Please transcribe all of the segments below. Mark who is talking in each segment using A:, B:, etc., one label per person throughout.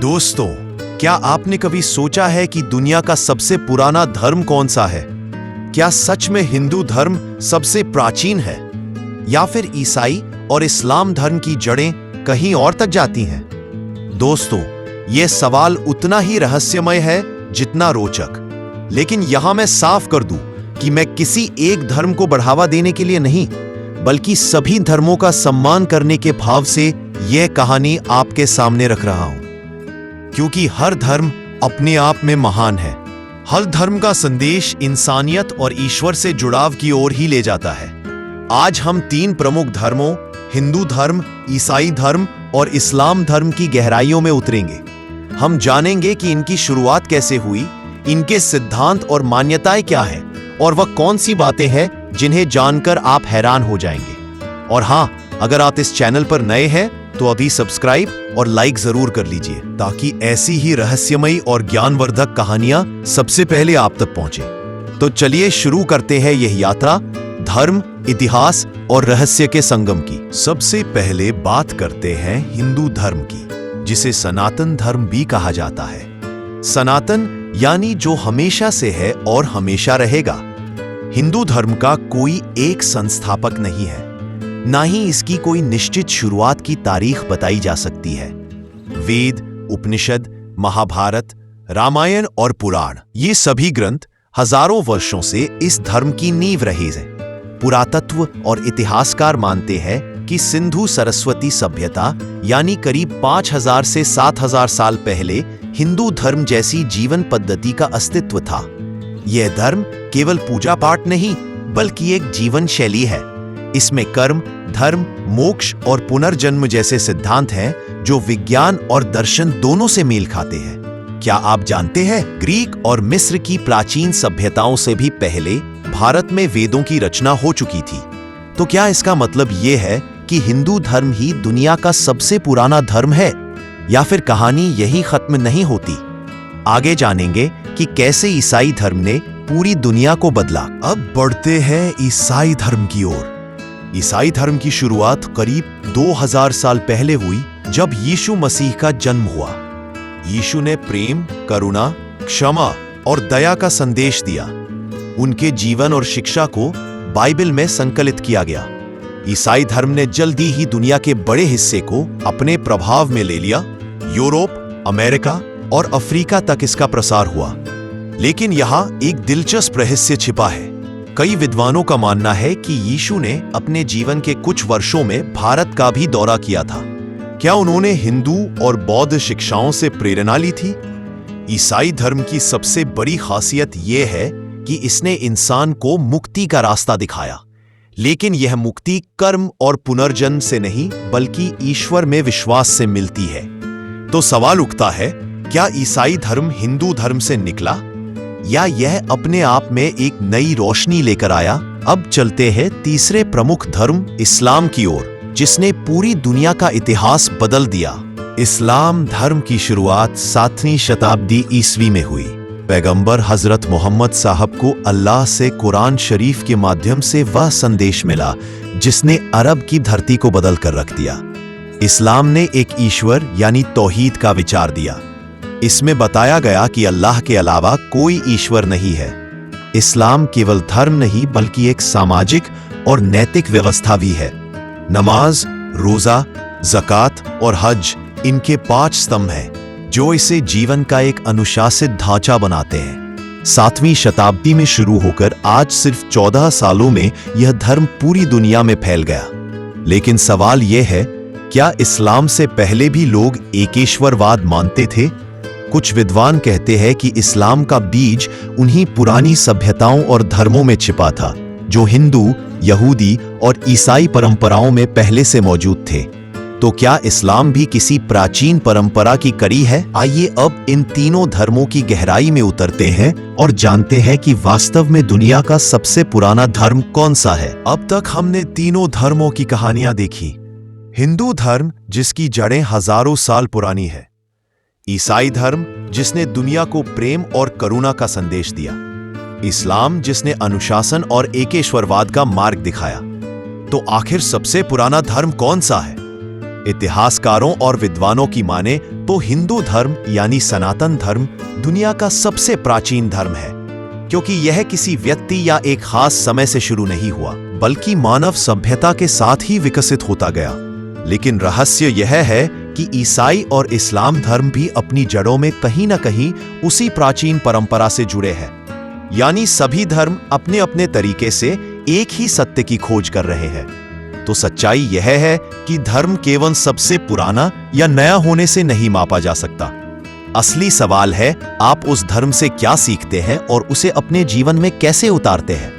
A: दोस्तों, क्या आपने कभी सोचा है कि दुनिया का सबसे पुराना धर्म कौन सा है? क्या सच में हिंदू धर्म सबसे प्राचीन है, या फिर ईसाई और इस्लाम धर्म की जड़ें कहीं और तक जाती हैं? दोस्तों, यह सवाल उतना ही रहस्यमय है जितना रोचक। लेकिन यहां मैं साफ कर दूं कि मैं किसी एक धर्म को बढ़ावा देने के लिए नहीं, बल्कि सभी धर्मों का सम्मान करने के भाव से यह कहानी आपके सामने रख रहा हूं। क्योंकि हर धर्म अपने आप में महान है। हर धर्म का संदेश इंसानियत और ईश्वर से जुड़ाव की ओर ही ले जाता है। आज हम 3 प्रमुख धर्मों, हिंदू धर्म, ईसाई धर्म और इस्लाम धर्म की गहराइयों में उतरेंगे। हम जानेंगे कि इनकी शुरुआत कैसे हुई, इनके सिद्धांत और मान्यताएं क्या हैं, और वह कौन सी बातें हैं जिन्हें जानकर आप हैरान हो जाएंगे। और हां, अगर आप इस चैनल पर नए हैं तो अभी सब्सक्राइब और लाइक जरूर कर लीजिए, ताकि ऐसी ही रहस्यमयी और ज्ञानवर्धक कहानियां सबसे पहले आप तक पहुंचे। तो चलिए शुरू करते हैं यह यात्रा धर्म, इतिहास और रहस्य के संगम की। सबसे पहले बात करते हैं हिंदू धर्म की, जिसे सनातन धर्म भी कहा जाता है। सनातन यानी जो हमेशा से है और हमेशा रहेगा। हिंदू धर्म का कोई एक संस्थापक नहीं है, ना ही इसकी कोई निश्चित शुरुआत की तारीख बताई जा सकती है। वेद, उपनिषद, महाभारत, रामायण और पुराण, ये सभी ग्रंथ हजारों वर्षों से इस धर्म की नींव रहे हैं। पुरातत्व और इतिहासकार मानते हैं कि सिंधु सरस्वती सभ्यता यानी करीब 5000 से 7000 साल पहले हिंदू धर्म जैसी जीवन पद्धति का अस्तित्व था। यह धर्म केवल पूजा पाठ नहीं, बल्कि एक जीवन शैली है। इसमें कर्म, धर्म, मोक्ष और पुनर्जन्म जैसे सिद्धांत हैं जो विज्ञान और दर्शन दोनों से मेल खाते हैं। क्या आप जानते हैं, ग्रीक और मिस्र की प्राचीन सभ्यताओं से भी पहले भारत में वेदों की रचना हो चुकी थी। तो क्या इसका मतलब यह है कि हिंदू धर्म ही दुनिया का सबसे पुराना धर्म है, या फिर कहानी यही खत्म नहीं होती? आगे जानेंगे कि कैसे ईसाई धर्म ने पूरी दुनिया को बदला। अब बढ़ते हैं ईसाई धर्म की ओर। ईसाई धर्म की शुरुआत करीब 2000 साल पहले हुई, जब यीशु मसीह का जन्म हुआ। यीशु ने प्रेम, करुणा, क्षमा और दया का संदेश दिया। उनके जीवन और शिक्षा को बाइबल में संकलित किया गया। ईसाई धर्म ने जल्दी ही दुनिया के बड़े हिस्से को अपने प्रभाव में ले लिया। यूरोप, अमेरिका और अफ्रीका तक इसका प्रसार हुआ। लेकिन यहां एक दिलचस्प रहस्य छिपा है। कई विद्वानों का मानना है कि यीशु ने अपने जीवन के कुछ वर्षों में भारत का भी दौरा किया था। क्या उन्होंने हिंदू और बौद्ध शिक्षाओं से प्रेरणा ली थी? ईसाई धर्म की सबसे बड़ी खासियत यह है कि इसने इंसान को मुक्ति का रास्ता दिखाया। लेकिन यह मुक्ति कर्म और पुनर्जन्म से नहीं, बल्कि ईश्वर में विश्वास से मिलती है। तो सवाल उठता है, क्या ईसाई धर्म हिंदू धर्म से निकला, या यह अपने आप में एक नई रोशनी लेकर आया? अब चलते हैं तीसरे प्रमुख धर्म इस्लाम की ओर, जिसने पूरी दुनिया का इतिहास बदल दिया। इस्लाम धर्म की शुरुआत 7वीं शताब्दी ईस्वी में हुई। पैगंबर हजरत मोहम्मद साहब को अल्लाह से कुरान शरीफ के माध्यम से वह संदेश मिला जिसने अरब की धरती को बदल कर रख दिया। इस्लाम ने एक ईश्वर यानी तौहीद का विचार दिया। इसमें बताया गया कि अल्लाह के अलावा कोई ईश्वर नहीं है। इस्लाम केवल धर्म नहीं, बल्कि एक सामाजिक और नैतिक व्यवस्था भी है। नमाज, रोजा, ज़कात और हज इनके 5 स्तंभ हैं, जो इसे जीवन का एक अनुशासित ढांचा बनाते हैं। 7वीं शताब्दी में शुरू होकर आज सिर्फ 14 सालों में यह धर्म पूरी दुनिया में फैल गया। लेकिन सवाल यह है, क्या इस्लाम से पहले भी लोग एकेश्वरवाद मानते थे? कुछ विद्वान कहते हैं कि इस्लाम का बीज उन्हीं पुरानी सभ्यताओं और धर्मों में छिपा था, जो हिंदू, यहूदी और ईसाई परंपराओं में पहले से मौजूद थे। तो क्या इस्लाम भी किसी प्राचीन परंपरा की कड़ी है? आइए अब इन तीनों धर्मों की गहराई में उतरते हैं और जानते हैं कि वास्तव में दुनिया का सबसे पुराना धर्म कौन सा है। अब तक हमने तीनों धर्मों की कहानियां देखी। हिंदू धर्म, जिसकी जड़ें हजारों साल पुरानी है। ईसाई धर्म, जिसने दुनिया को प्रेम और करुणा का संदेश दिया। इस्लाम, जिसने अनुशासन और एकेश्वरवाद का मार्ग दिखाया। तो आखिर सबसे पुराना धर्म कौन सा है? इतिहासकारों और विद्वानों की माने तो हिंदू धर्म यानी सनातन धर्म दुनिया का सबसे प्राचीन धर्म है, क्योंकि यह किसी व्यक्ति या एक खास समय से शुरू नहीं हुआ, बल्कि मानव सभ्यता के साथ ही विकसित होता गया। लेकिन रहस्य यह है कि ईसाई और इस्लाम धर्म भी अपनी जड़ों में कहीं न कहीं उसी प्राचीन परंपरा से जुड़े हैं। यानी सभी धर्म अपने अपने तरीके से एक ही सत्य की खोज कर रहे हैं। तो सच्चाई यह है कि धर्म केवल सबसे पुराना या नया होने से नहीं मापा जा सकता। असली सवाल है, आप उस धर्म से क्या सीखते हैं और उसे अपने जीवन में कैसे उतारते हैं,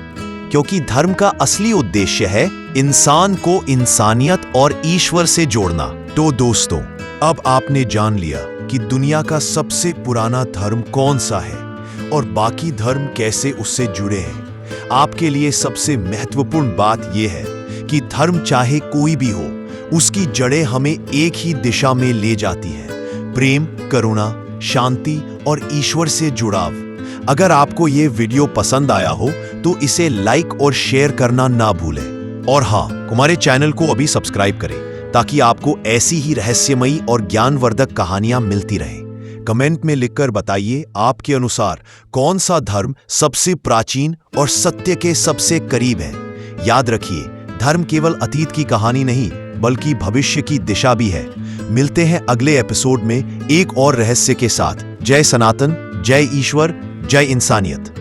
A: क्योंकि धर्म का असली उद्देश्य है इंसान को इंसानियत और ईश्वर से जोड़ना। तो दोस्तों, अब आपने जान लिया कि दुनिया का सबसे पुराना धर्म कौन सा है और बाकी धर्म कैसे उससे जुड़े हैं। आपके लिए सबसे महत्वपूर्ण बात यह है कि धर्म चाहे कोई भी हो, उसकी जड़ें हमें एक ही दिशा में ले जाती है, प्रेम, करुणा, शांति और ईश्वर से जुड़ाव। अगर आपको ये वीडियो पसंद आया हो तो इसे लाइक और शेयर करना ना भूलें। और हाँ, हमारे चैनल को अभी सब्सक्राइब करें ताकि आपको ऐसी ही रहस्यमयी और ज्ञानवर्धक कहानियां मिलती रहें। कमेंट में लिखकर बताइए आपके अनुसार कौन सा धर्म सबसे प्राचीन और सत्य के सबसे करीब है। याद रखिए, धर्म केवल अतीत की कहानी नहीं बल्कि भविष्य की दिशा भी है। मिलते हैं अगले एपिसोड में एक और रहस्य के साथ। जय सनातन, जय ईश्वर, जय इंसानियत।